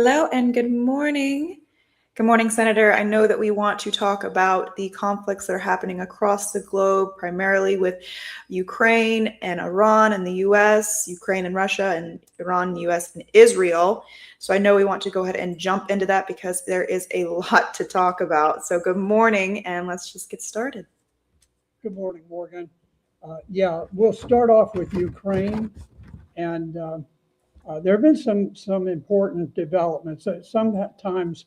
Hello and good morning. Good morning, Senator. I know that we want to talk about the conflicts that are happening across the globe, primarily with Ukraine and Iran and the US, Ukraine and Russia, and Iran, US, and Israel. So I know we want to go ahead and jump into that because there is a lot to talk about. So good morning, and let's just get started. Good morning, Morgan. We'll start off with Ukraine, and there have been some important developments. Sometimes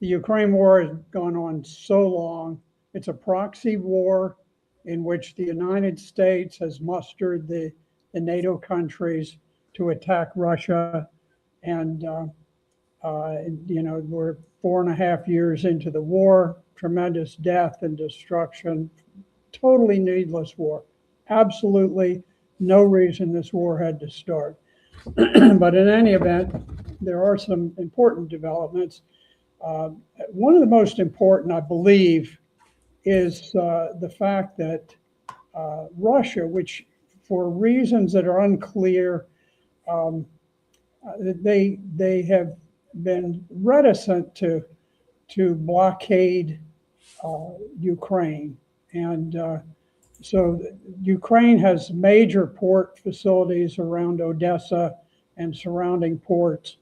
the Ukraine war has gone on so long. It's a proxy war in which the United States has mustered the NATO countries to attack Russia, and we're 4.5 years into the war. Tremendous death and destruction. Totally needless war. Absolutely no reason this war had to start. But in any event, there are some important developments. One of the most important, I believe, is the fact that Russia, which for reasons that are unclear, they have been reticent to blockade Ukraine. And so Ukraine has major port facilities around Odessa and surrounding ports.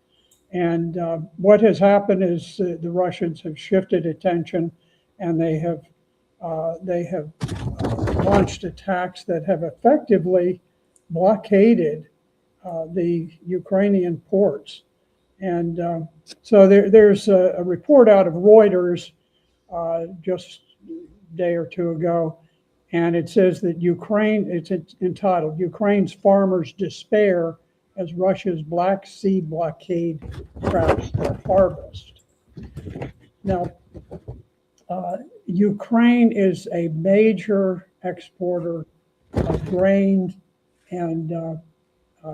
And what has happened is the Russians have shifted attention, and they have launched attacks that have effectively blockaded the Ukrainian ports. And so there's a report out of Reuters just a day or two ago, and it says that it's entitled Ukraine's Farmers Despair as Russia's Black Sea Blockade Traps Their Harvest. Now, Ukraine is a major exporter of grain, and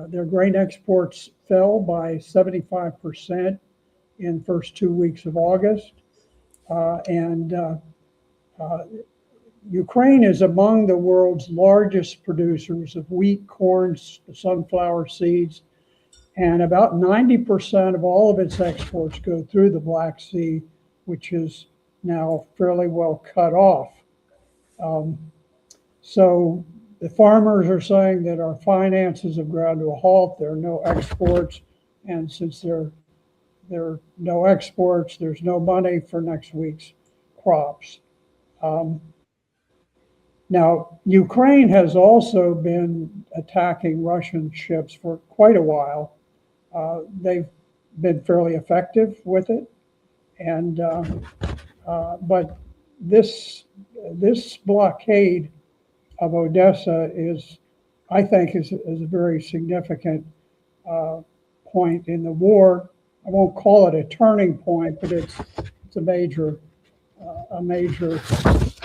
their grain exports fell by 75% in the first 2 weeks of August. Ukraine is among the world's largest producers of wheat, corn, sunflower seeds, and about 90% of all of its exports go through the Black Sea, which is now fairly well cut off. So the farmers are saying that our finances have ground to a halt. There are no exports, and since there are no exports, there's no money for next week's crops. Now, Ukraine has also been attacking Russian ships for quite a while. They've been fairly effective with it, and but this blockade of Odessa I think, is a very significant point in the war. I won't call it a turning point, but it's a major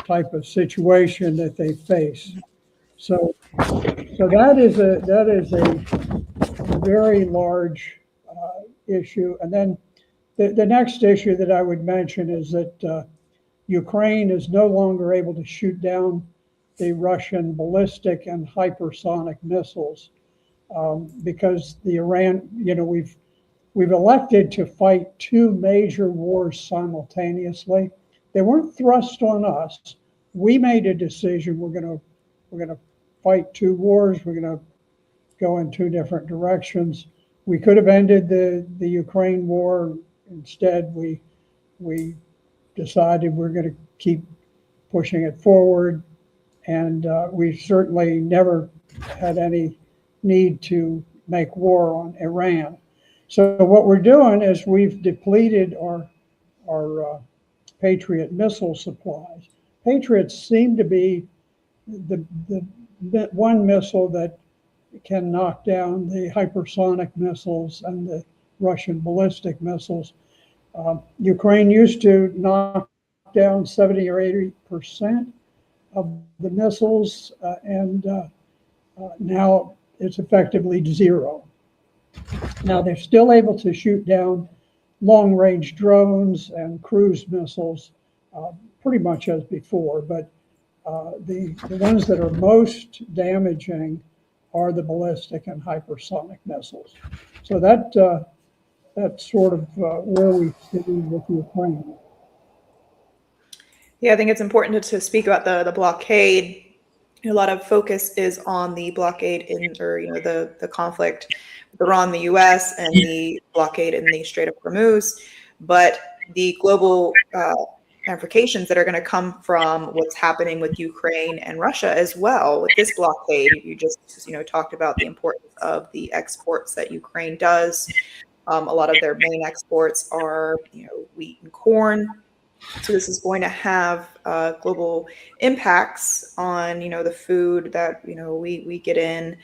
type of situation that they face. So that is a very large issue. And then the next issue that I would mention is that Ukraine is no longer able to shoot down the Russian ballistic and hypersonic missiles because the Iran, we've elected to fight two major wars simultaneously. They weren't thrust on us. We made a decision. We're going to fight two wars. We're going to go in two different directions. We could have ended the Ukraine war. Instead, we decided we're going to keep pushing it forward. And we certainly never had any need to make war on Iran. So what we're doing is we've depleted our Patriot missile supplies. Patriots seem to be the one missile that can knock down the hypersonic missiles and the Russian ballistic missiles. Ukraine used to knock down 70 or 80% of the missiles, and now it's effectively zero. Now they're still able to shoot down long-range drones and cruise missiles pretty much as before, but the ones that are most damaging are the ballistic and hypersonic missiles. So that that's sort of where we stand with Ukraine. Yeah, I think it's important to speak about the blockade. A lot of focus is on the blockade or the conflict with Iran, the U.S., and the blockade in the Strait of Hormuz, but the global ramifications that are going to come from what's happening with Ukraine and Russia as well. With this blockade, you just talked about the importance of the exports that Ukraine does. A lot of their main exports are wheat and corn. So this is going to have global impacts on the food that we get in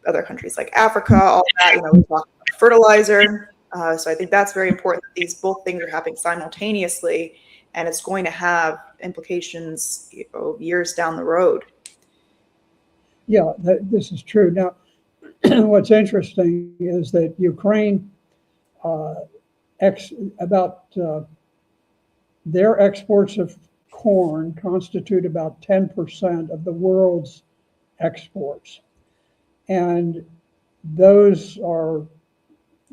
other countries like Africa, all that. We talk about fertilizer. So I think that's very important that these both things are happening simultaneously, and it's going to have implications years down the road. Yeah, this is true. Now, what's interesting is that Ukraine their exports of corn constitute about 10% of the world's exports. And those are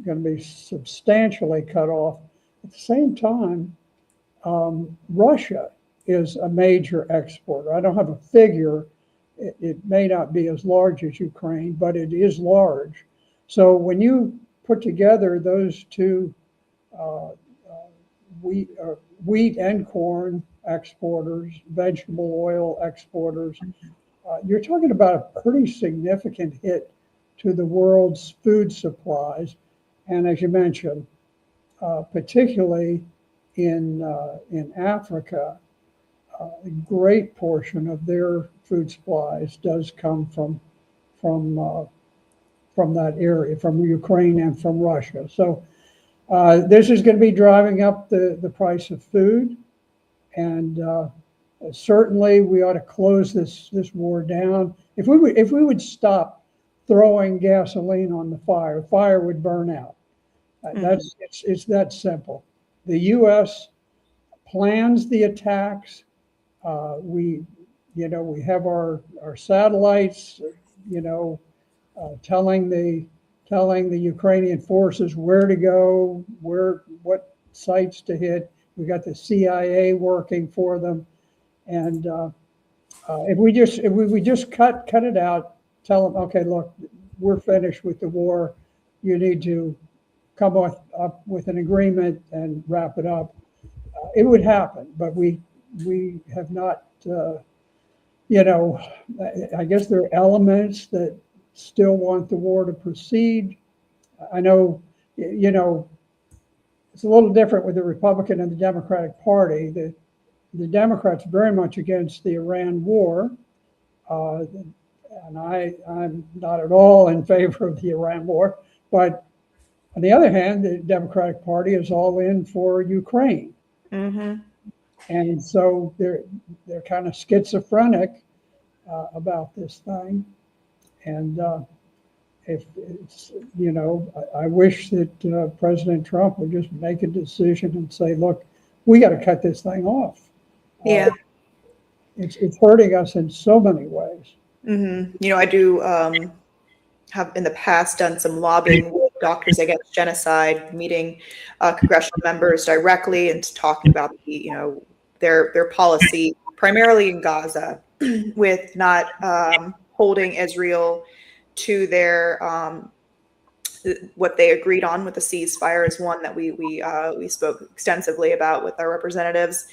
going to be substantially cut off. At the same time, Russia is a major exporter. I don't have a figure. It may not be as large as Ukraine, but it is large. So when you put together those two wheat and corn exporters, vegetable oil exporters, you're talking about a pretty significant hit to the world's food supplies. And as you mentioned, particularly in Africa, a great portion of their food supplies does come from that area, from Ukraine and from Russia. So this is going to be driving up the price of food, and certainly we ought to close this war down. If we would stop throwing gasoline on the fire would burn out. It's that simple. The U.S. plans the attacks. We have our satellites, telling the Ukrainian forces where to go, what sites to hit. We got the CIA working for them, and if we just cut it out, tell them, okay, look, we're finished with the war. You need to come up with an agreement and wrap it up. It would happen, but we have not. I guess there are elements that still want the war to proceed. I know, it's a little different with the Republican and the Democratic Party. The Democrats very much against the Iran war, and I'm not at all in favor of the Iran war. But on the other hand, the Democratic Party is all in for Ukraine. Mm-hmm. And so they're kind of schizophrenic about this thing. And if it's, I wish that President Trump would just make a decision and say, look, we got to cut this thing off. Yeah. It's hurting us in so many ways. Mm-hmm. I do have in the past done some lobbying with Doctors Against Genocide, meeting congressional members directly and talking about their policy, primarily in Gaza, with not holding Israel to their what they agreed on with the ceasefire is one that we spoke extensively about with our representatives.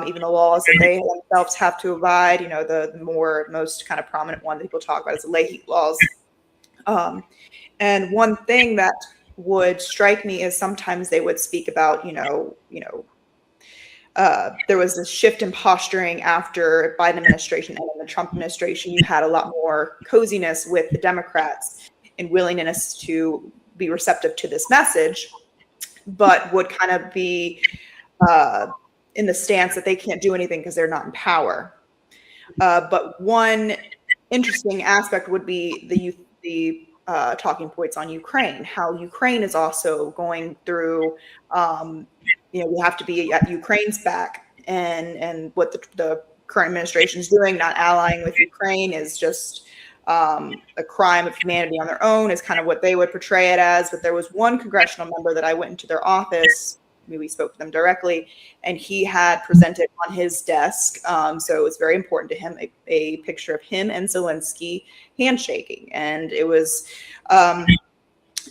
Even the laws that they themselves have to abide, the most kind of prominent one that people talk about is the Leahy laws. And one thing that would strike me is sometimes they would speak about, there was a shift in posturing after Biden administration and the Trump administration. You had a lot more coziness with the Democrats and willingness to be receptive to this message, but would kind of be in the stance that they can't do anything because they're not in power. But one interesting aspect would be the talking points on Ukraine, how Ukraine is also going through, we have to be at Ukraine's back, and what the current administration is doing, not allying with Ukraine, is just a crime of humanity on their own is kind of what they would portray it as. But there was one congressional member that I went into their office. We spoke to them directly, and he had presented on his desk. So it was very important to him, a picture of him and Zelensky handshaking. And it was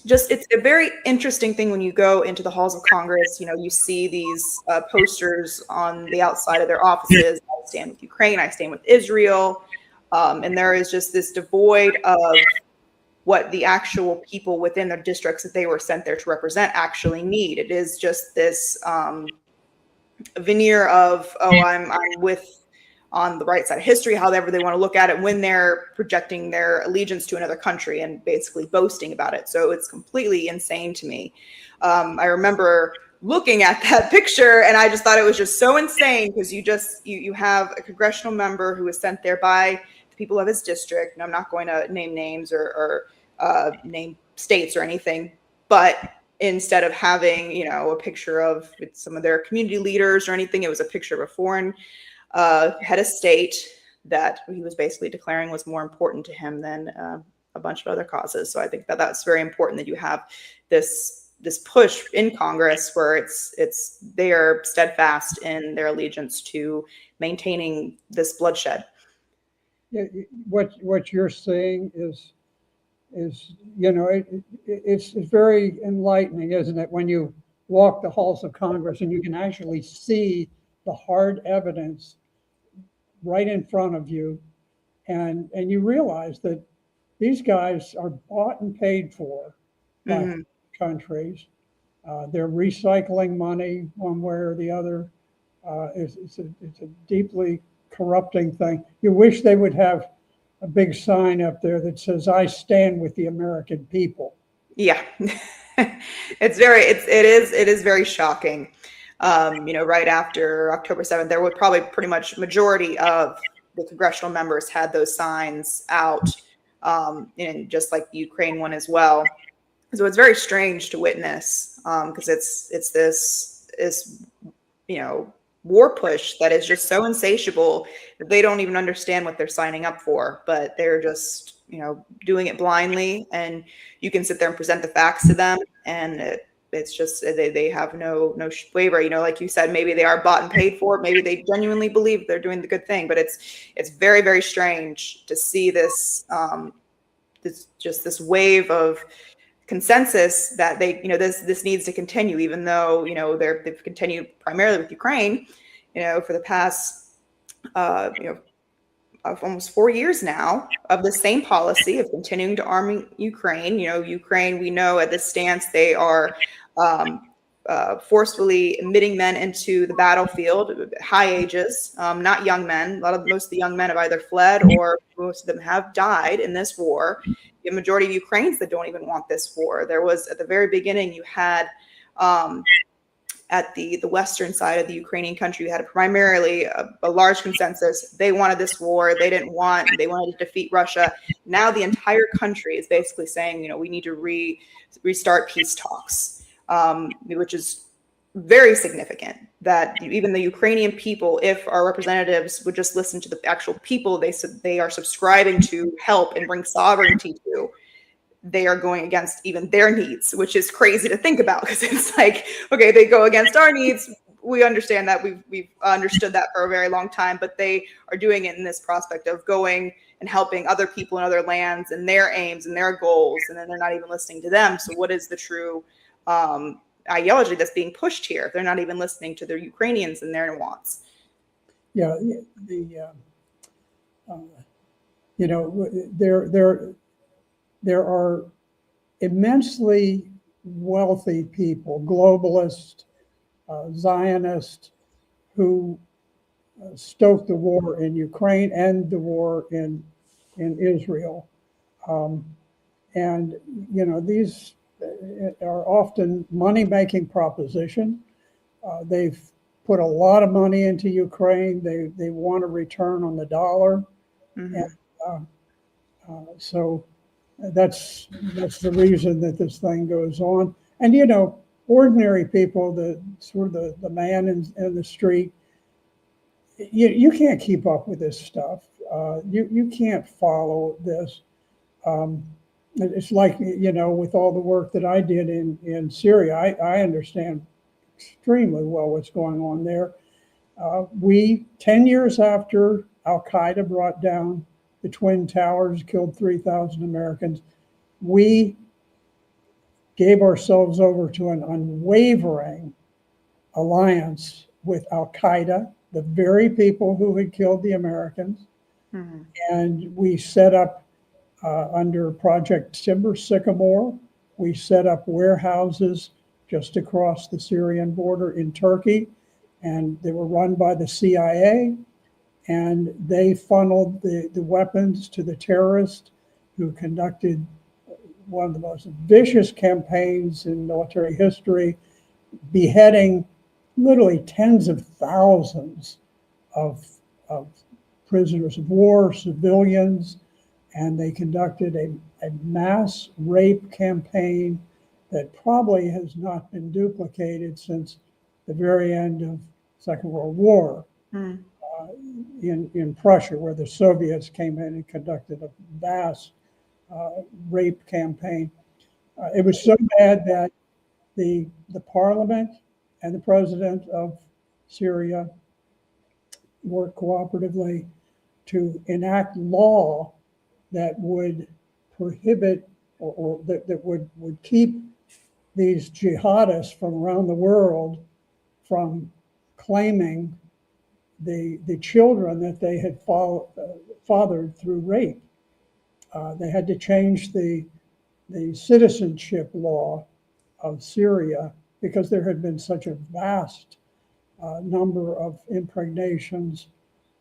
it's a very interesting thing when you go into the halls of Congress. You see these posters on the outside of their offices. I stand with Ukraine, I stand with Israel. And there is just this devoid of what the actual people within their districts that they were sent there to represent actually need. It is just this veneer of, I'm with on the right side of history, however they want to look at it, when they're projecting their allegiance to another country and basically boasting about it. So it's completely insane to me. I remember looking at that picture and I just thought it was just so insane, because you have a congressional member who was sent there by the people of his district. And I'm not going to name names or name states or anything, but instead of having, a picture of some of their community leaders or anything, it was a picture of a foreign head of state that he was basically declaring was more important to him than a bunch of other causes. So I think that that's very important, that you have this push in Congress where they are steadfast in their allegiance to maintaining this bloodshed. Yeah, what you're saying is it's very enlightening, isn't it, when you walk the halls of Congress and you can actually see the hard evidence right in front of you, and you realize that these guys are bought and paid for by countries. They're recycling money one way or the other. It's a deeply corrupting thing. You wish they would have a big sign up there that says, "I stand with the American people." Yeah, it is very shocking. Right after October 7th, there would probably pretty much majority of the congressional members had those signs out, and just like the Ukraine one as well. So it's very strange to witness, because it's this war push that is just so insatiable that they don't even understand what they're signing up for, but they're just doing it blindly. And you can sit there and present the facts to them, and it's just they have no waiver. Like you said, maybe they are bought and paid for. Maybe they genuinely believe they're doing the good thing, but it's very, very strange to see this this wave of consensus that this needs to continue, even though they've continued primarily with Ukraine for the past of almost 4 years now of the same policy of continuing to arm Ukraine. Ukraine, we know at this stance, they are forcefully admitting men into the battlefield, high ages, not young men. Most of the young men have either fled or most of them have died in this war. The majority of Ukrainians that don't even want this war. There was, at the very beginning, you had at the western side of the Ukrainian country, you had primarily a large consensus. They wanted this war. They wanted to defeat Russia. Now the entire country is basically saying, we need to restart peace talks, which is very significant, that even the Ukrainian people, if our representatives would just listen to the actual people they are subscribing to help and bring sovereignty to, they are going against even their needs, which is crazy to think about, because it's like, okay, they go against our needs. We understand that. We've understood that for a very long time, but they are doing it in this prospect of going and helping other people in other lands and their aims and their goals, and then they're not even listening to them. So what is the true ideology that's being pushed here if they're not even listening to the Ukrainians and their wants? Yeah, there are immensely wealthy people, globalists, Zionists, who stoked the war in Ukraine and the war in Israel. And these are often money-making proposition. They've put a lot of money into Ukraine. They want a return on the dollar. And so that's the reason that this thing goes on. And ordinary people, the man in the street, you can't keep up with this stuff. You can't follow this. It's like, with all the work that I did in Syria, I understand extremely well what's going on there. 10 years after Al Qaeda brought down the Twin Towers, killed 3,000 Americans, we gave ourselves over to an unwavering alliance with Al Qaeda, the very people who had killed the Americans. Mm-hmm. And we set up, under Project Timber Sycamore, we set up warehouses just across the Syrian border in Turkey, and they were run by the CIA, and they funneled the weapons to the terrorists who conducted one of the most vicious campaigns in military history, beheading literally tens of thousands of prisoners of war, civilians, and they conducted a mass rape campaign that probably has not been duplicated since the very end of Second World War in Prussia, where the Soviets came in and conducted a vast rape campaign. It was so bad that the parliament and the president of Syria worked cooperatively to enact law that would prohibit or that would keep these jihadists from around the world from claiming the children that they had fathered through rape. They had to change the citizenship law of Syria because there had been such a vast number of impregnations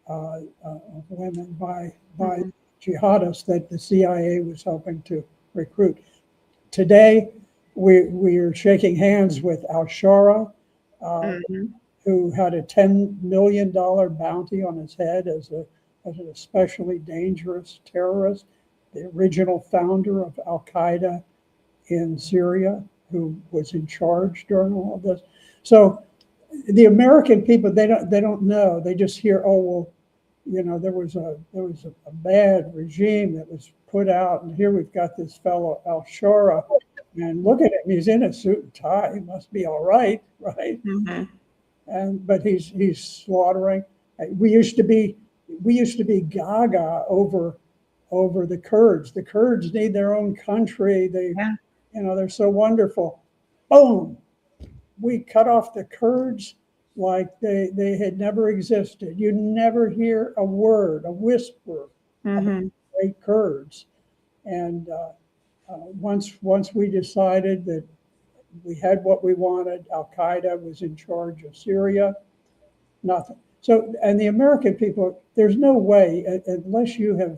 of women by jihadists that the CIA was helping to recruit. Today, we are shaking hands with al-Shara, who had a $10 million bounty on his head as an especially dangerous terrorist, the original founder of Al-Qaeda in Syria, who was in charge during all of this. So the American people, they don't know. They just hear, oh, well, there was a bad regime that was put out, and here we've got this fellow al-Shara, and look at him, he's in a suit and tie, he must be all right, right? Mm-hmm. But he's slaughtering. We used to be gaga over the Kurds. The Kurds need their own country. They're so wonderful. Boom, we cut off the Kurds like they had never existed. You never hear a word, a whisper of the great Kurds. And once we decided that we had what we wanted, Al-Qaeda was in charge of Syria, nothing. So, and the American people, there's no way, unless you have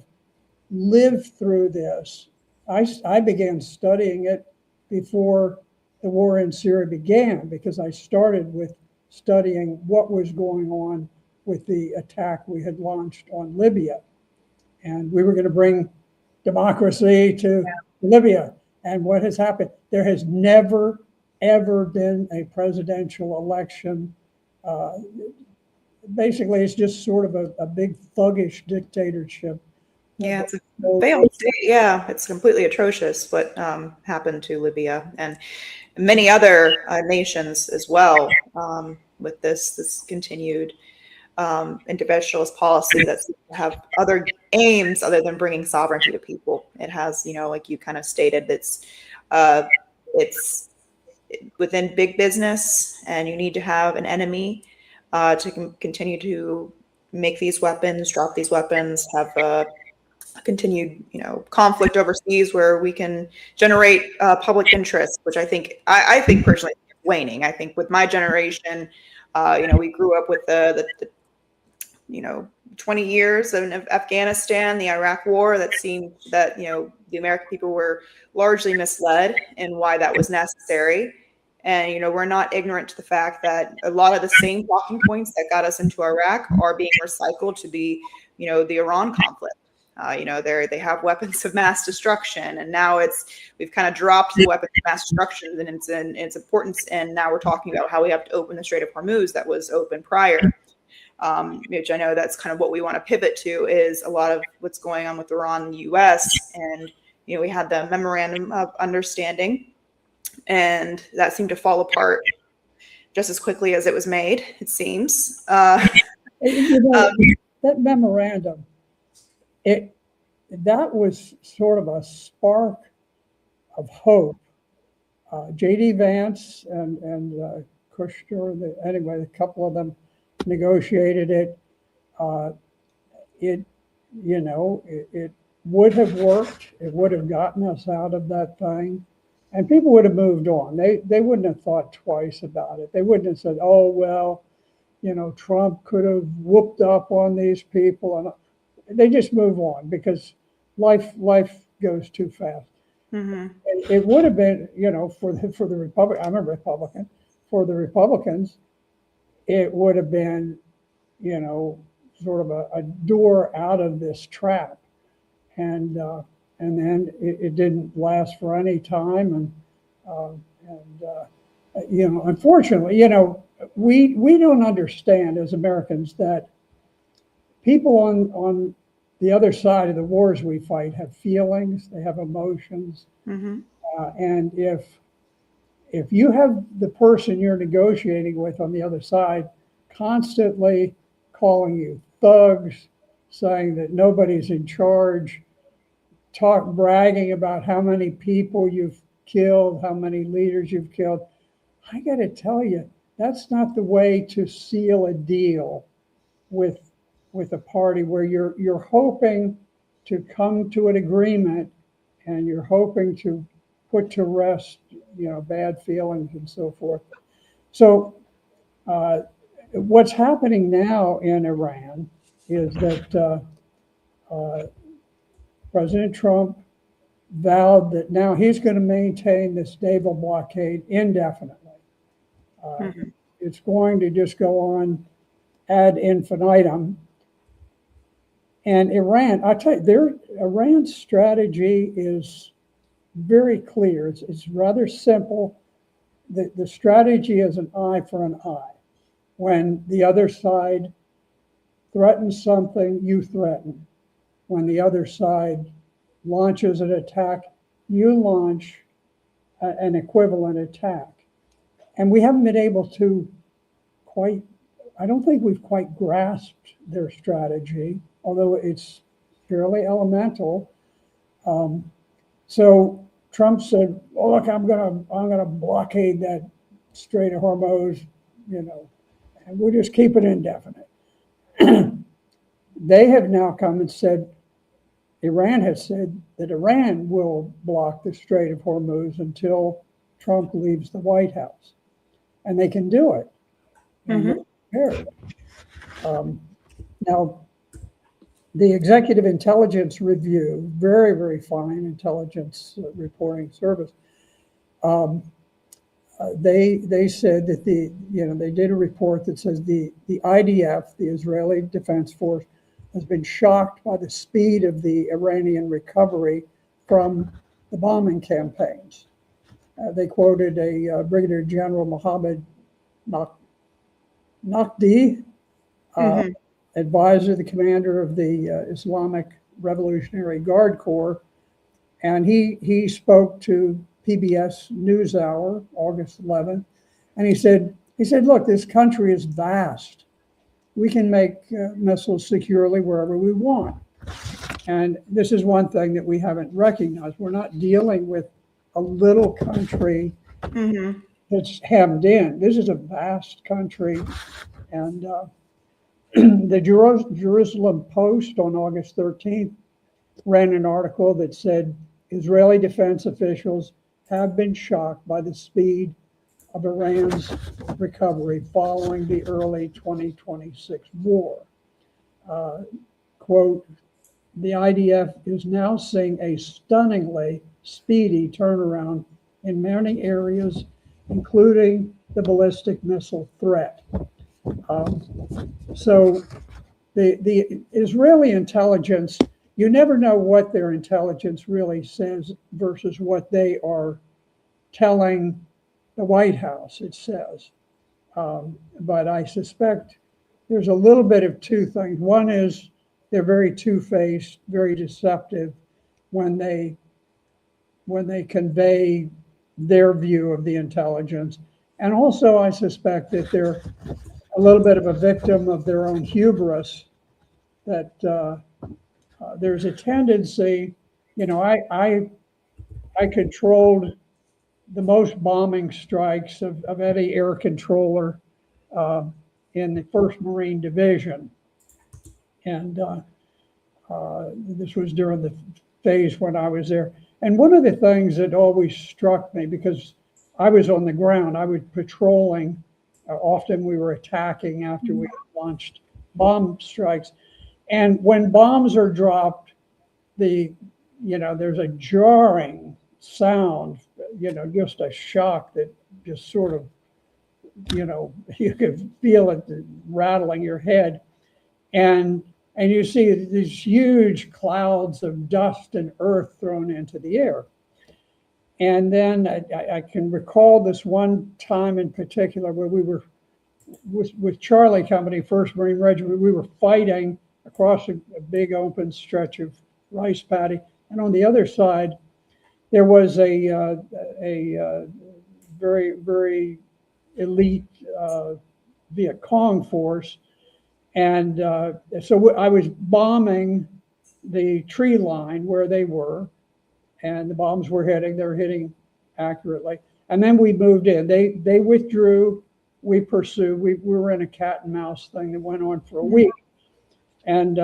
lived through this. I began studying it before the war in Syria began, because I started with studying what was going on with the attack we had launched on Libya. And we were going to bring democracy to Libya. And what has happened? There has never, ever been a presidential election. Basically, it's just sort of a big thuggish dictatorship. Yeah, it's a failed state. Yeah, it's completely atrocious what happened to Libya and many other nations as well, with this continued interventionist policy that's have other aims other than bringing sovereignty to people. It has, like you kind of stated, it's within big business, and you need to have an enemy to continue to make these weapons, drop these weapons, have a continued, conflict overseas where we can generate public interest, which I think personally is waning. I think with my generation, we grew up with the 20 years of Afghanistan, the Iraq War, that seemed that, the American people were largely misled in why that was necessary. And, we're not ignorant to the fact that a lot of the same talking points that got us into Iraq are being recycled to the Iran conflict. They have weapons of mass destruction, and now we've kind of dropped the weapons of mass destruction and its importance. And now we're talking about how we have to open the Strait of Hormuz that was open prior, which I know that's kind of what we want to pivot to, is a lot of what's going on with Iran and the U.S. and we had the memorandum of understanding, and that seemed to fall apart just as quickly as it was made, it seems. That memorandum, that was sort of a spark of hope. J.D. Vance and Kushner, anyway, a couple of them negotiated it. It would have worked. It would have gotten us out of that thing, and people would have moved on. They wouldn't have thought twice about it. They wouldn't have said, "Oh well, Trump could have whooped up on these people," and they just move on because life goes too fast. Mm-hmm. It would have been, for the Republic. I'm a Republican. For the Republicans, it would have been, sort of a door out of this trap, and then it didn't last for any time, and unfortunately, we don't understand as Americans that people on the other side of the wars we fight have feelings, they have emotions, Mm-hmm. and if you have the person you're negotiating with on the other side constantly calling you thugs, saying that nobody's in charge, bragging about how many people you've killed, how many leaders you've killed, I got to tell you, that's not the way to seal a deal with a party where you're hoping to come to an agreement and you're hoping to put to rest, bad feelings and so forth. So what's happening now in Iran is that President Trump vowed that now he's going to maintain this naval blockade indefinitely. Mm-hmm. It's going to just go on ad infinitum. And Iran, I tell you, Iran's strategy is very clear. It's rather simple. The strategy is an eye for an eye. When the other side threatens something, you threaten. When the other side launches an attack, you launch an equivalent attack. And we haven't been able to I don't think we've quite grasped their strategy, although it's fairly elemental. So Trump said, "Oh, look, I'm gonna blockade that Strait of Hormuz, and we'll just keep it indefinite." They have now come and said, Iran has said that Iran will block the Strait of Hormuz until Trump leaves the White House, and they can do it. Mm-hmm. Now, the Executive Intelligence Review, very, very fine intelligence reporting service, they said that they did a report that says the IDF, the Israeli Defense Force, has been shocked by the speed of the Iranian recovery from the bombing campaigns. They quoted a Brigadier General Mohammed Naqvi, advisor, the commander of the Islamic Revolutionary Guard Corps, and he spoke to PBS NewsHour August 11th, and he said, "Look, this country is vast. We can make missiles securely wherever we want." And this is one thing that we haven't recognized. We're not dealing with a little country that's hemmed in. This is a vast country. And the Jerusalem Post on August 13th ran an article that said Israeli defense officials have been shocked by the speed of Iran's recovery following the early 2026 war. Quote, "The IDF is now seeing a stunningly speedy turnaround in many areas, including the ballistic missile threat." So the Israeli intelligence, you never know what their intelligence really says versus what they are telling the White House, it says. But I suspect there's a little bit of two things. One is they're very two-faced, very deceptive when they when they convey their view of the intelligence. And also, I suspect that they're a little bit of a victim of their own hubris, that there's a tendency, I controlled the most bombing strikes of any air controller in the 1st Marine Division. And this was during the phase when I was there. And one of the things that always struck me, because I was on the ground, I was patrolling. Often we were attacking after we launched bomb strikes. And when bombs are dropped, there's a jarring sound, just a shock that just sort of, you could feel it rattling your head. And you see these huge clouds of dust and earth thrown into the air. And then I can recall this one time in particular where we were with Charlie Company, 1st Marine Regiment. We were fighting across a big open stretch of rice paddy. And on the other side, there was a very, very elite Viet Cong force. And so I was bombing the tree line where they were, and the bombs were hitting. They were hitting accurately. And then we moved in. They withdrew. We pursued. We were in a cat and mouse thing that went on for a week. And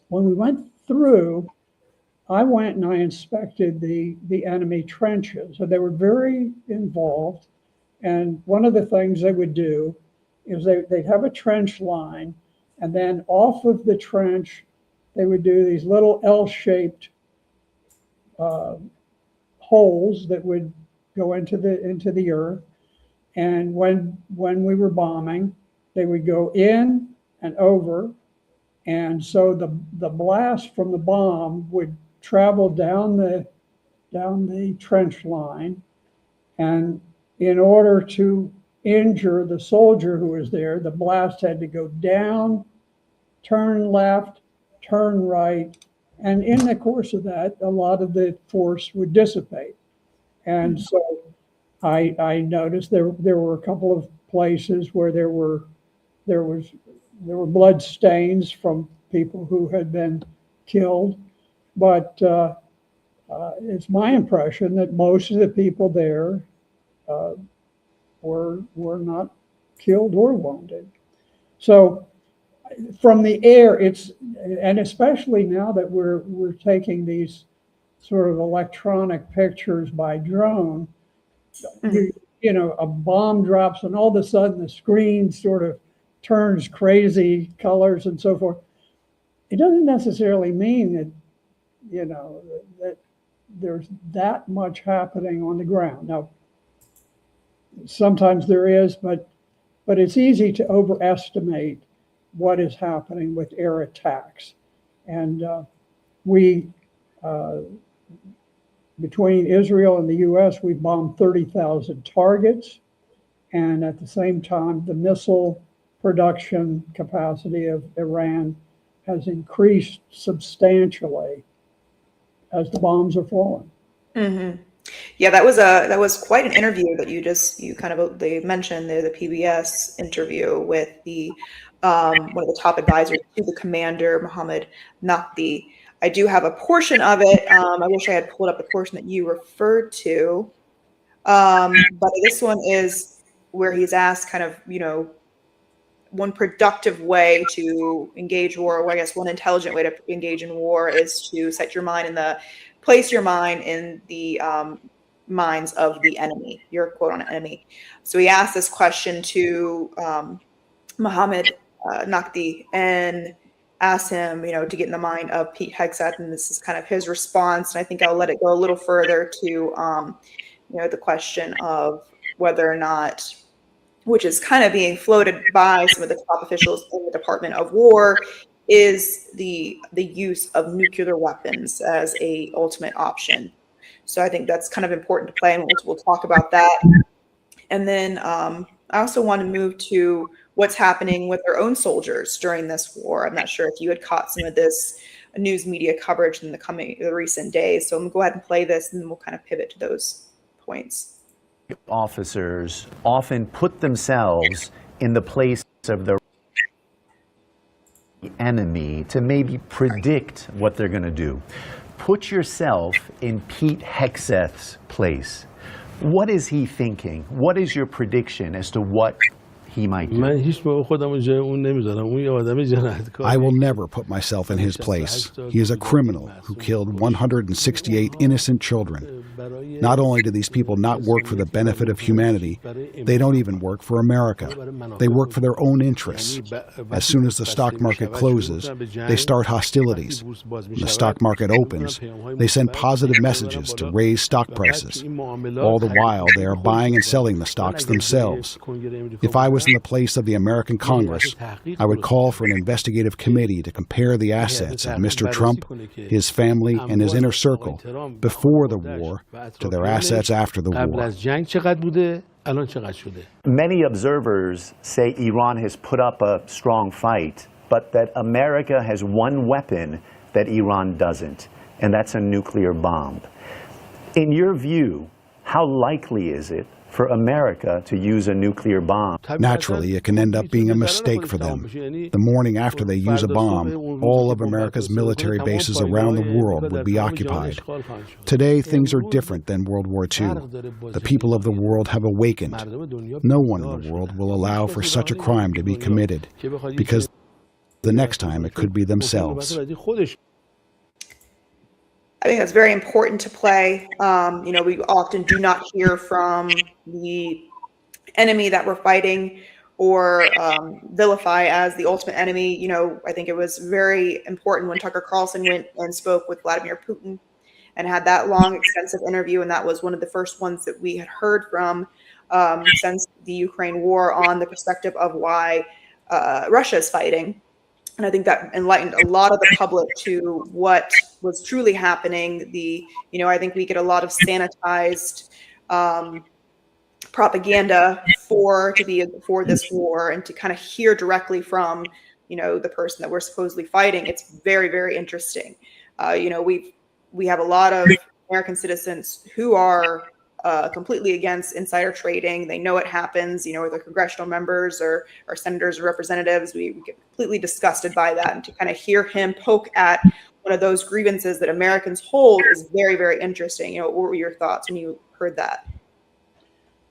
when we went through, I went and I inspected the enemy trenches. So they were very involved. And one of the things they would do is they'd have a trench line, and then off of the trench, they would do these little L-shaped holes that would go into the earth. And when we were bombing, they would go in and over. And so the blast from the bomb would travel down the trench line. And in order to injure the soldier who was there, the blast had to go down, turn left, turn right. And in the course of that, a lot of the force would dissipate. And so I noticed there were a couple of places where there were blood stains from people who had been killed. But it's my impression that most of the people there were not killed or wounded. So from the air, and especially now that we're taking these sort of electronic pictures by drone, a bomb drops and all of a sudden the screen sort of turns crazy colors and so forth. It doesn't necessarily mean that, that there's that much happening on the ground. Now, sometimes there is, but it's easy to overestimate what is happening with air attacks. And between Israel and the US, we bombed 30,000 targets. And at the same time, the missile production capacity of Iran has increased substantially as the bombs are falling. Mm-hmm. Yeah, that was quite an interview that they mentioned the PBS interview with the one of the top advisors to the commander, Mohammed Nakhdeh. I do have a portion of it. I wish I had pulled up the portion that you referred to. But this one is where he's asked kind of, one productive way to engage war, or I guess one intelligent way to engage in war is to place your mind in the minds of the enemy, your quote on enemy. So he asked this question to Mohammed Nakhdeh and asked him, to get in the mind of Pete Hegseth, and this is kind of his response. And I think I'll let it go a little further to, the question of whether or not, which is kind of being floated by some of the top officials in the Department of War, is the use of nuclear weapons as a ultimate option. So I think that's kind of important to play, and we'll talk about that. And then I also want to move to what's happening with our own soldiers during this war. I'm not sure if you had caught some of this news media coverage in the recent days. So I'm gonna go ahead and play this, and then we'll kind of pivot to those points. Officers often put themselves in the place of the enemy to maybe predict what they're going to do. Put yourself in Pete Hegseth's place. What is he thinking? What is your prediction as to what he might do? I will never put myself in his place. He is a criminal who killed 168 innocent children. Not only do these people not work for the benefit of humanity, they don't even work for America. They work for their own interests. As soon as the stock market closes, they start hostilities. When the stock market opens, they send positive messages to raise stock prices. All the while, they are buying and selling the stocks themselves. If I was in the place of the American Congress, I would call for an investigative committee to compare the assets of Mr. Trump, his family, and his inner circle before the war to their assets after the war. Many observers say Iran has put up a strong fight, but that America has one weapon that Iran doesn't, and that's a nuclear bomb. In your view, how likely is it for America to use a nuclear bomb? Naturally, it can end up being a mistake for them. The morning after they use a bomb, all of America's military bases around the world would be occupied. Today, things are different than World War II. The people of the world have awakened. No one in the world will allow for such a crime to be committed, because the next time it could be themselves. I think that's very important to play. We often do not hear from the enemy that we're fighting or vilify as the ultimate enemy. I think it was very important when Tucker Carlson went and spoke with Vladimir Putin and had that long, extensive interview. And that was one of the first ones that we had heard from since the Ukraine war on the perspective of why Russia is fighting. And I think that enlightened a lot of the public to what was truly happening. I think we get a lot of sanitized propaganda for this war, and to kind of hear directly from, the person that we're supposedly fighting. It's very, very interesting. We have a lot of American citizens who are completely against insider trading. They know it happens, whether congressional members or senators or representatives. We get completely disgusted by that. And to kind of hear him poke at one of those grievances that Americans hold is very, very interesting. What were your thoughts when you heard that?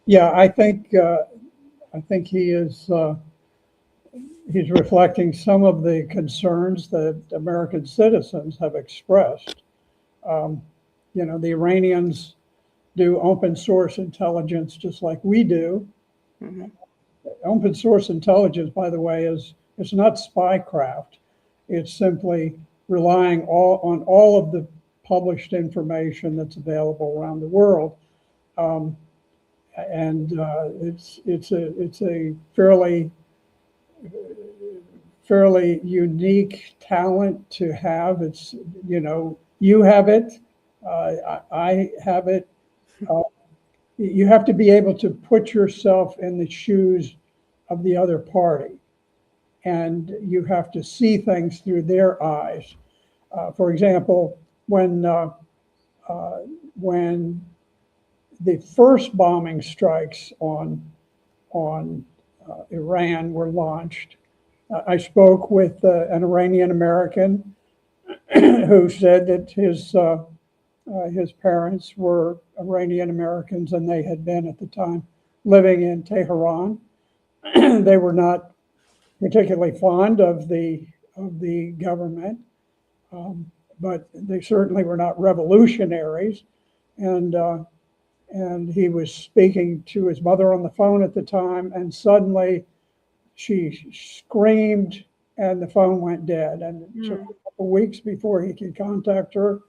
Yeah, I think he is he's reflecting some of the concerns that American citizens have expressed. The Iranians do open source intelligence just like we do. Mm-hmm. Open source intelligence, by the way, it's not spycraft. It's simply relying on all of the published information that's available around the world. It's a fairly unique talent to have. It's, you have it, I have it. You have to be able to put yourself in the shoes of the other party, and you have to see things through their eyes. For example, when the first bombing strikes on Iran were launched, I spoke with an Iranian American who said that his parents were Iranian Americans, and they had been at the time living in Tehran. They were not particularly fond of the government, but they certainly were not revolutionaries. And he was speaking to his mother on the phone at the time, and suddenly she screamed, and the phone went dead. And it took a couple of weeks before he could contact her.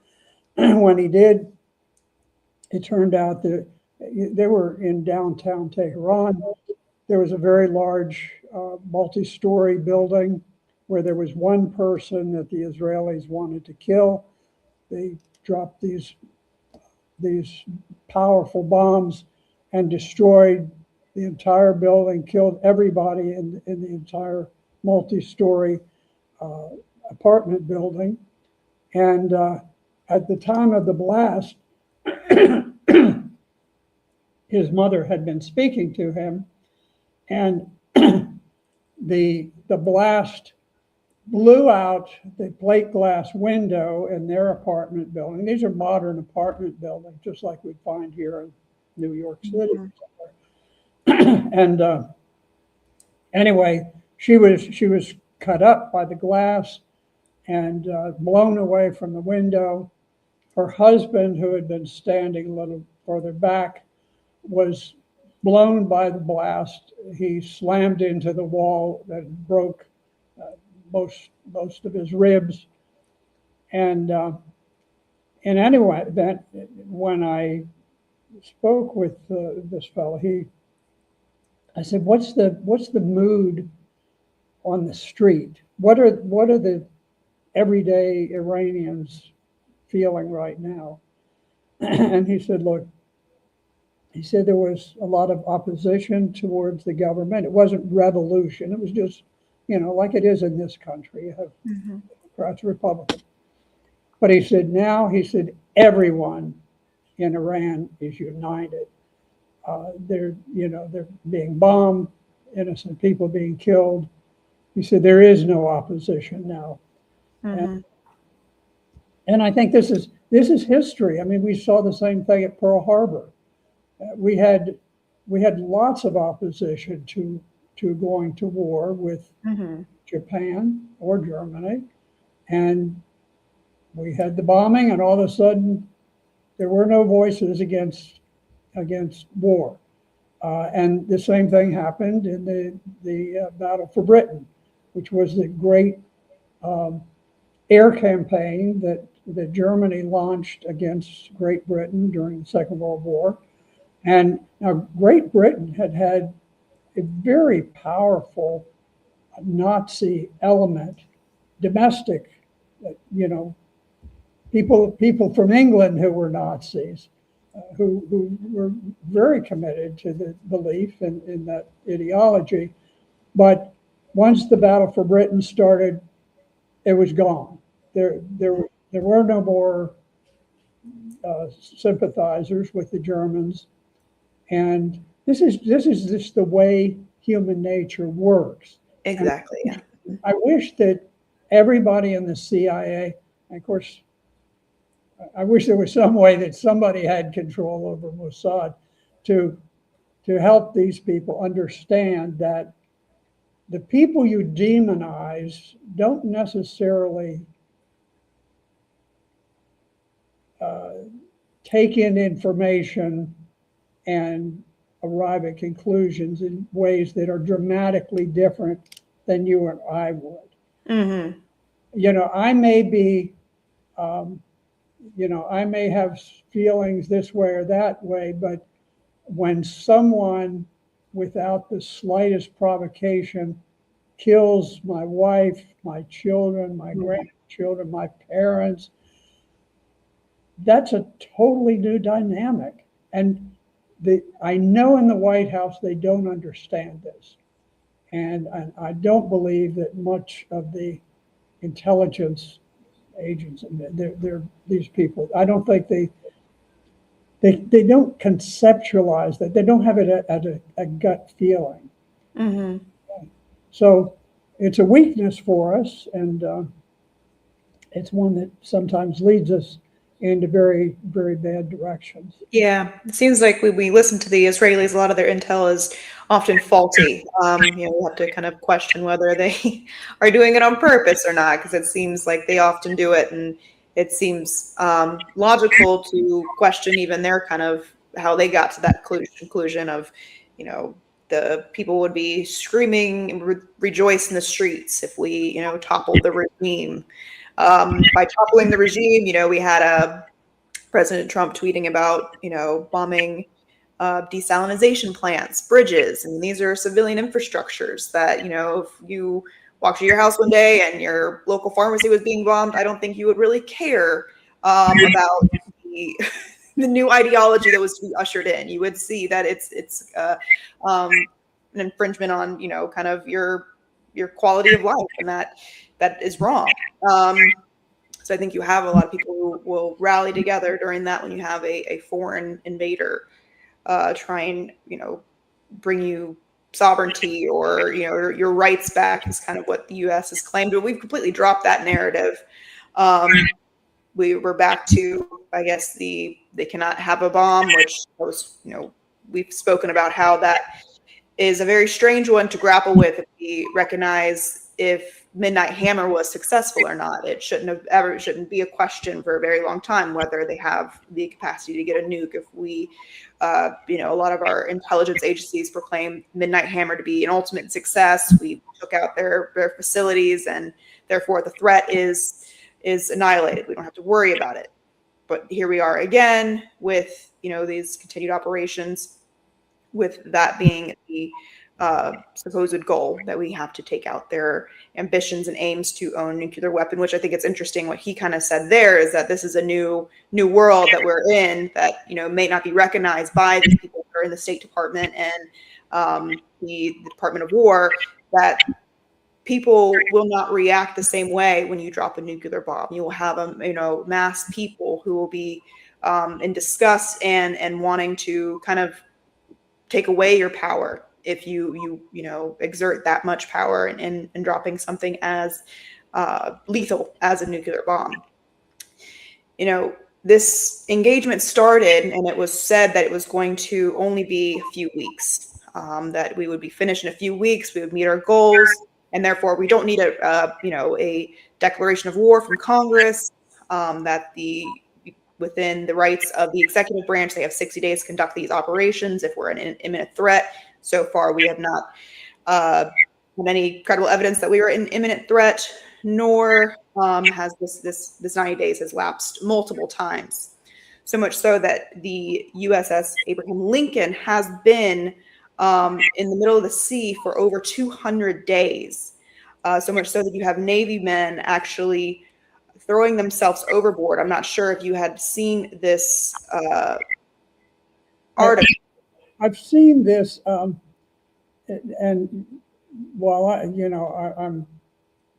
When he did, it turned out that they were in downtown Tehran. There was a very large multi-story building where there was one person that the Israelis wanted to kill. They dropped these powerful bombs and destroyed the entire building, killed everybody in the entire multi-story apartment building. And at the time of the blast, his mother had been speaking to him, and the blast blew out the plate glass window in their apartment building. These are modern apartment buildings, just like we'd find here in New York City. And anyway, she was cut up by the glass and blown away from the window. Her husband, who had been standing a little further back, was blown by the blast. He slammed into the wall that broke most of his ribs. And anyway, that when I spoke with this fellow, I said, "What's the mood on the street? What are the everyday Iranians feeling right now?" And he said, "Look," he said, "there was a lot of opposition towards the government. It wasn't revolution. It was just, like it is in this country. You have Democrats, Republicans." But he said, everyone in Iran is united. They're being bombed, innocent people being killed. He said, there is no opposition now. And I think this is history. I mean, we saw the same thing at Pearl Harbor. We had lots of opposition to going to war with Japan or Germany, and we had the bombing, and all of a sudden there were no voices against war. And the same thing happened in the Battle for Britain, which was the great air campaign that Germany launched against Great Britain during the Second World War. And now Great Britain had a very powerful Nazi element, domestic, people from England who were Nazis, who were very committed to the belief in that ideology. But once the Battle for Britain started, it was gone. There were no more sympathizers with the Germans, and this is just the way human nature works. Exactly. Yeah. I wish that everybody in the CIA, and of course, I wish there was some way that somebody had control over Mossad to help these people understand that the people you demonize don't necessarily take in information and arrive at conclusions in ways that are dramatically different than you and I would. I may be, I may have feelings this way or that way, but when someone without the slightest provocation kills my wife, my children, my grandchildren, my parents, that's a totally new dynamic. And I know in the White House they don't understand this. And I don't believe that much of the intelligence agents, they're these people, I don't think they don't conceptualize that. They don't have it at a gut feeling. So it's a weakness for us, and it's one that sometimes leads us into very, very bad directions. Yeah, it seems like we listen to the Israelis, a lot of their intel is often faulty. We have to kind of question whether they are doing it on purpose or not, because it seems like they often do it, and it seems logical to question even their kind of how they got to that conclusion of, the people would be screaming and rejoice in the streets if we, toppled the regime. By toppling the regime, we had President Trump tweeting about, bombing desalination plants, bridges, and these are civilian infrastructures that, if you walked to your house one day and your local pharmacy was being bombed, I don't think you would really care about the new ideology that was to be ushered in. You would see that it's an infringement on, kind of your quality of life, and that is wrong. So So I think you have a lot of people who will rally together during that when you have a foreign invader try and, bring you sovereignty or, your rights back is kind of what the U.S. has claimed. But we've completely dropped that narrative. We were back to, I guess, they cannot have a bomb, which was, we've spoken about how that is a very strange one to grapple with if we recognize if Midnight Hammer was successful or not. It shouldn't be a question for a very long time whether they have the capacity to get a nuke. If we, a lot of our intelligence agencies proclaim Midnight Hammer to be an ultimate success. We took out their facilities, and therefore the threat is annihilated. We don't have to worry about it. But here we are again with, these continued operations, with that being the supposed goal that we have to take out their ambitions and aims to own a nuclear weapon, which I think it's interesting what he kind of said there is that this is a new world that we're in that, may not be recognized by the people that are in the State Department and the Department of War, that people will not react the same way when you drop a nuclear bomb. You will have mass people who will be in disgust and wanting to kind of take away your power if you exert that much power in dropping something as lethal as a nuclear bomb. This engagement started, and it was said that it was going to only be a few weeks, that we would be finished in a few weeks, we would meet our goals, and therefore we don't need a declaration of war from Congress, that within the rights of the executive branch, they have 60 days to conduct these operations if we're an imminent threat. So far, we have not had any credible evidence that we are an imminent threat, nor has this 90 days has lapsed multiple times. So much so that the USS Abraham Lincoln has been in the middle of the sea for over 200 days. So much so that you have Navy men actually throwing themselves overboard. I'm not sure if you had seen this article. I've seen this, and while I'm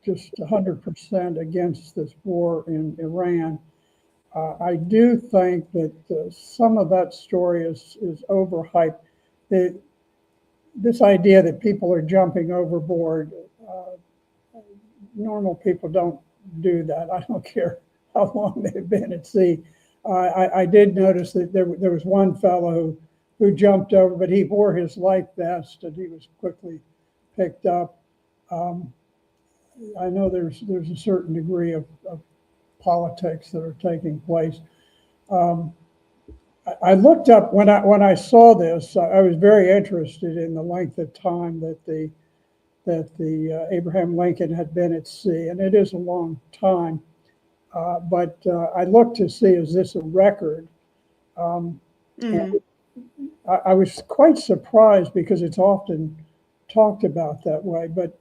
just 100% against this war in Iran, I do think that some of that story is overhyped. This idea that people are jumping overboard, normal people don't do that. I don't care how long they've been at sea. I did notice that there was one fellow who jumped over, but he wore his life vest and he was quickly picked up. I know there's a certain degree of politics that are taking place. I looked up when I saw this. I was very interested in the length of time that the Abraham Lincoln had been at sea, and it is a long time. But I looked to see, is this a record? I was quite surprised because it's often talked about that way, but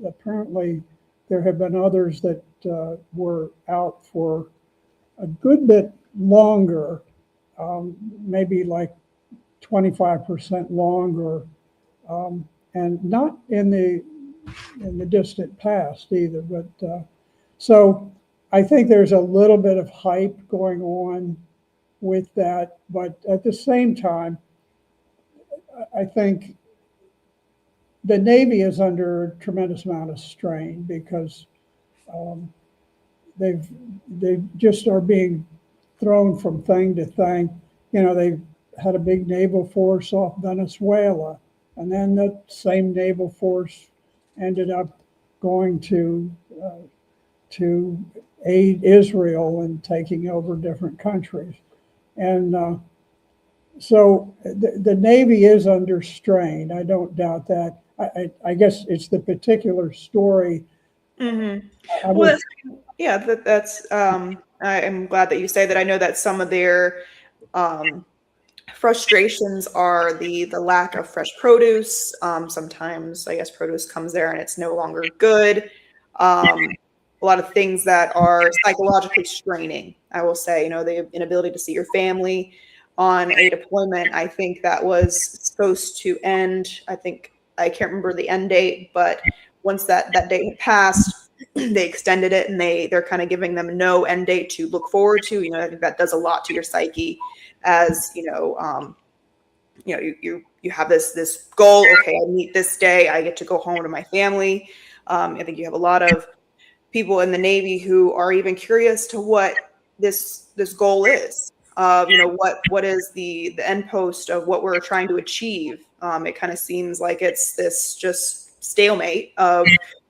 apparently there have been others that were out for a good bit longer, maybe like 25% longer, and not in the distant past either. But so I think there's a little bit of hype going on with that, but at the same time, I think the Navy is under a tremendous amount of strain because they just are being thrown from thing to thing. They've had a big naval force off Venezuela, and then the same naval force ended up going to aid Israel and taking over different countries. And so the Navy is under strain. I don't doubt that. I guess it's the particular story. Mm-hmm. That's I am glad that you say that. I know that some of their frustrations are the lack of fresh produce. Sometimes I guess produce comes there and it's no longer good. A lot of things that are psychologically straining, I will say, the inability to see your family on a deployment. I think that was supposed to end. I can't remember the end date, but once that date had passed, they extended it, and they're kind of giving them no end date to look forward to. I think that does a lot to your psyche, as you have this goal. Okay, I meet this day, I get to go home to my family. I think you have a lot of people in the Navy who are even curious to what this goal is. What is the end post of what we're trying to achieve? It kind of seems like it's this just stalemate of,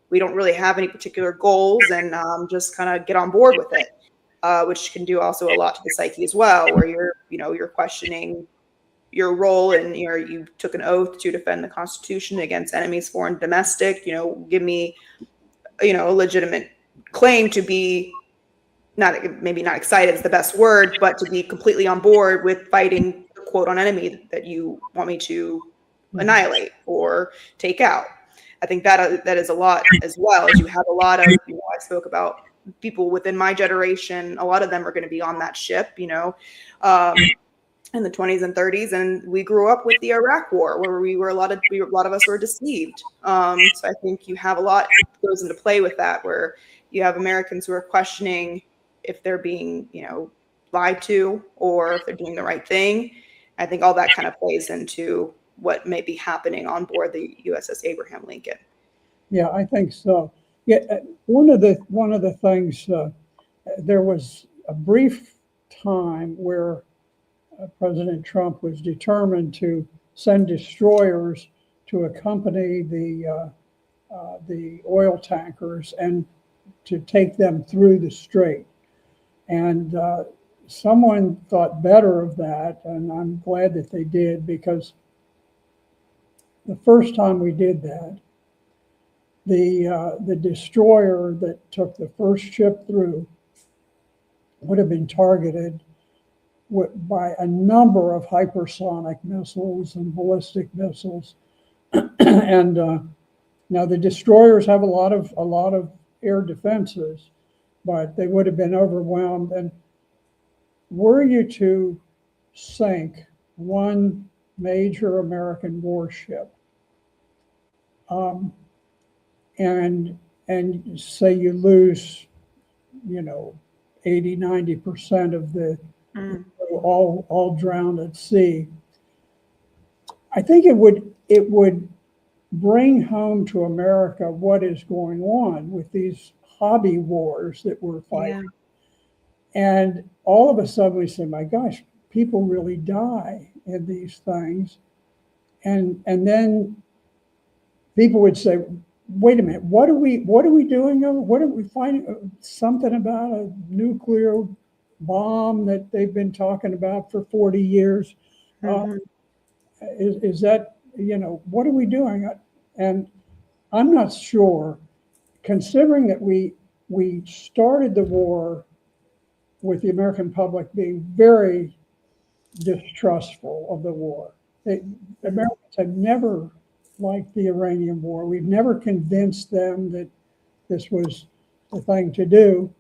we don't really have any particular goals, and just kind of get on board with it, which can do also a lot to the psyche as well, where you're questioning your role, and you took an oath to defend the Constitution against enemies, foreign and domestic. Give me a legitimate claim to be, maybe not excited is the best word, but to be completely on board with fighting the quote on enemy that you want me to annihilate or take out. I think that is a lot, as well as you have a lot of, I spoke about people within my generation. A lot of them are going to be on that ship, in the 20s and 30s, and we grew up with the Iraq War, where a lot of us were deceived. So I think you have a lot that goes into play with that, where you have Americans who are questioning if they're being, lied to, or if they're doing the right thing. I think all that kind of plays into what may be happening on board the USS Abraham Lincoln. Yeah, I think so. Yeah, one of the things, there was a brief time where President Trump was determined to send destroyers to accompany the oil tankers and to take them through the strait. And someone thought better of that, and I'm glad that they did, because the first time we did that, the destroyer that took the first ship through would have been targeted by a number of hypersonic missiles and ballistic missiles. And now the destroyers have a lot of air defenses, but they would have been overwhelmed. And were you to sink one major American warship, and say you lose, 80-90% of the all drowned at sea, I think it would bring home to America what is going on with these hobby wars that we're fighting. Yeah. And all of a sudden we say, my gosh, people really die in these things. And then people would say, wait a minute, what are we doing? What are we finding? Something about a nuclear bomb that they've been talking about for 40 years. Mm-hmm. Is that, what are we doing? And I'm not sure, considering that we started the war with the American public being very distrustful of the war. Americans have never liked the Iranian war. We've never convinced them that this was the thing to do.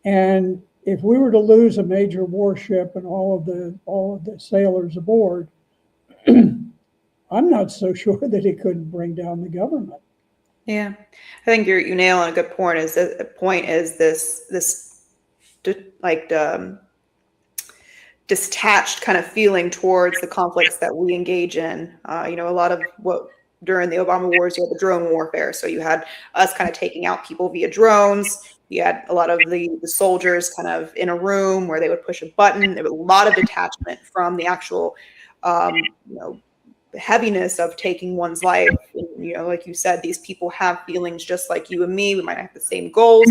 And if we were to lose a major warship and all of the sailors aboard, I'm not so sure that it couldn't bring down the government. Yeah, I think you nail on a good point. Is this detached kind of feeling towards the conflicts that we engage in. A lot of what during the Obama wars, you had the drone warfare. So you had us kind of taking out people via drones. You had a lot of the soldiers kind of in a room where they would push a button. There was a lot of detachment from the actual, the heaviness of taking one's life. And, like you said, these people have feelings just like you and me. We might have the same goals.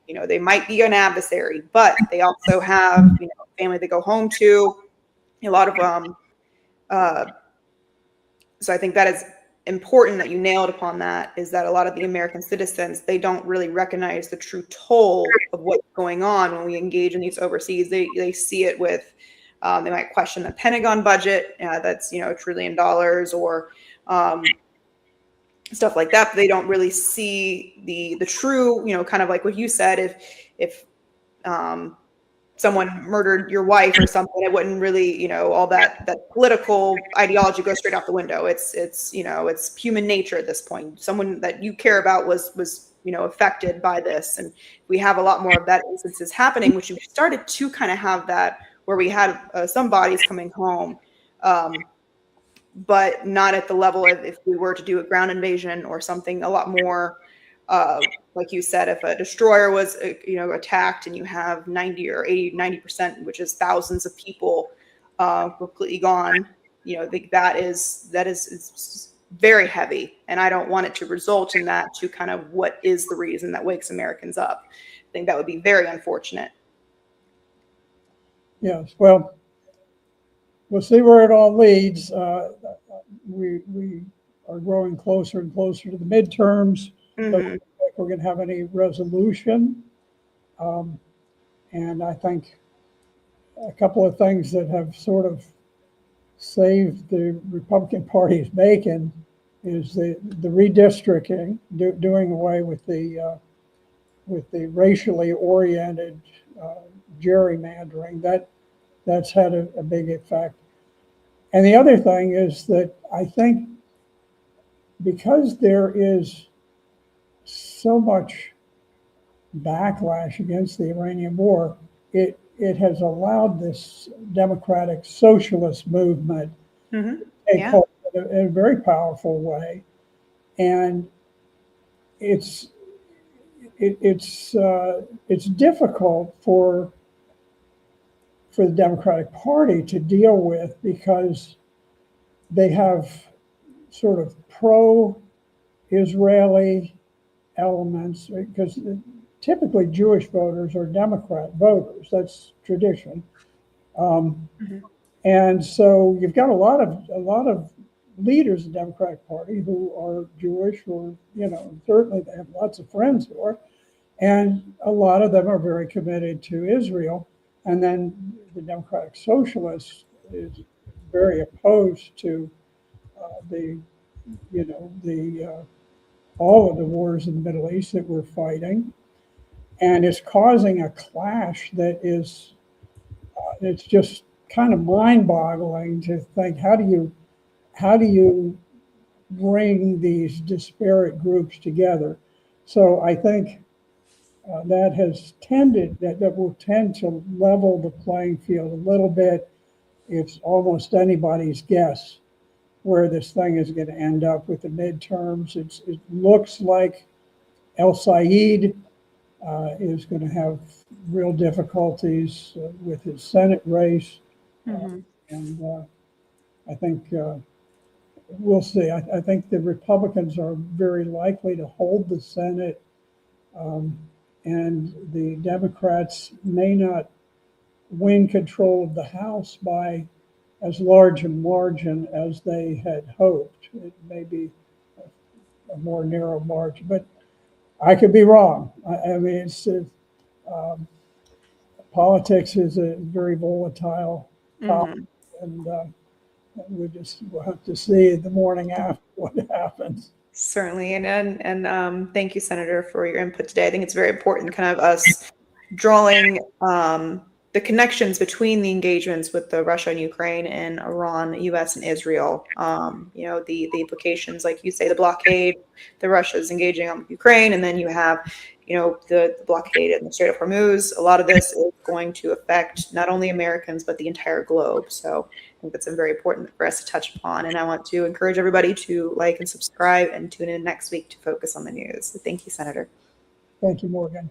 They might be an adversary, but they also have, family they go home to. A lot of, so I think that is important that you nailed upon that, is that a lot of the American citizens, they don't really recognize the true toll of what's going on when we engage in these overseas. They see it with, they might question the Pentagon budget, that's, $1 trillion or stuff like that, but they don't really see the true, kind of like what you said, if someone murdered your wife or something, it wouldn't really, all that political ideology goes straight out the window. It's human nature at this point. Someone that you care about was affected by this. And we have a lot more of that instances happening, which we started to kind of have that where we had some bodies coming home, but not at the level of if we were to do a ground invasion or something a lot more, like you said, if a destroyer was, attacked and you have 90 or 80, 90%, which is thousands of people completely gone, that is very heavy. And I don't want it to result in that to kind of what is the reason that wakes Americans up. I think that would be very unfortunate. Yes, well, we'll see where it all leads. We are growing closer and closer to the midterms. Mhm. Doesn't look like we're going to have any resolution. And I think a couple of things that have sort of saved the Republican Party's bacon is the redistricting, doing away with the racially oriented gerrymandering. That's had a big effect. And the other thing is that I think because there is so much backlash against the Iranian war, it has allowed this democratic socialist movement Mhm. to take Yeah. hold in a very powerful way. And it's difficult for the Democratic Party to deal with because they have sort of pro-Israeli elements, because typically Jewish voters are Democrat voters. That's tradition. Mhm. And so you've got a lot of leaders of the Democratic Party who are Jewish, or certainly they have lots of friends who are, and a lot of them are very committed to Israel. And then the Democratic Socialists is very opposed to the all of the wars in the Middle East that we're fighting, and it's causing a clash that is it's just kind of mind-boggling to think, how do you bring these disparate groups together? So I think that will tend to level the playing field a little bit. It's almost anybody's guess where this thing is going to end up with the midterms. It looks like El Said is going to have real difficulties with his Senate race. Mhm. And I think we'll see. I think the Republicans are very likely to hold the Senate, and the Democrats may not win control of the House by as large a margin as they had hoped. It may be a more narrow margin, but I could be wrong. I mean, politics is a very volatile topic, Mhm. and we'll have to see the morning after what happens. Certainly. And thank you, Senator, for your input today. I think it's very important, kind of us drawing the connections between the engagements with the Russia and Ukraine and Iran, US and Israel. The implications, like you say, the blockade, the Russia's engaging on Ukraine, and then you have, the blockade in the Strait of Hormuz. A lot of this is going to affect not only Americans, but the entire globe. So I think that's very important for us to touch upon. And I want to encourage everybody to like and subscribe and tune in next week to focus on the news. So thank you, Senator. Thank you, Morgan.